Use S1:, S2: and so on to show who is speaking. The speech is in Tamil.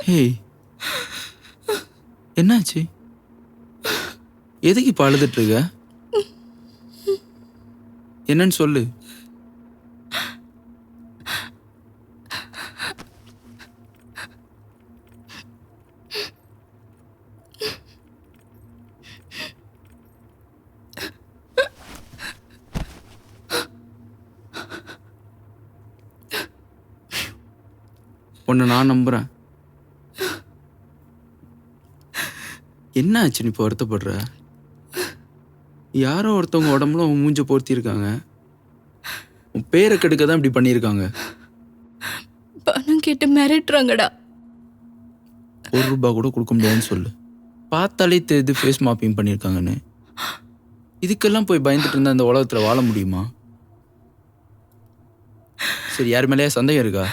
S1: ஹேய், என்னாச்சு? எதுக்கு இப்ப அழுதுட்டு இருக்க? என்னன்னு சொல்லு. உன்னை நான் நம்புறேன். என்ன ஆச்சு நீ இப்போ வருத்தப்படுற? யாரோ ஒருத்தவங்க உடம்புல உன் மூஞ்ச போர்த்தி இருக்காங்க. உன் பேரை கெடுக்க தான் இப்படி பண்ணியிருக்காங்க.
S2: பணம் கேட்டு மிரட்டுறாங்கடா.
S1: ₹1 கூட கொடுக்க முடியாதுன்னு சொல்லு. பார்த்தாலே தெரியுது ஃபேஸ் மாப்பிங் பண்ணியிருக்காங்கன்னு. இதுக்கெல்லாம் போய் பயந்துட்டு இருந்தா இந்த உலகத்துல வாழ முடியுமா? சரி, யார் மேலேயா சந்தேகம் இருக்கா?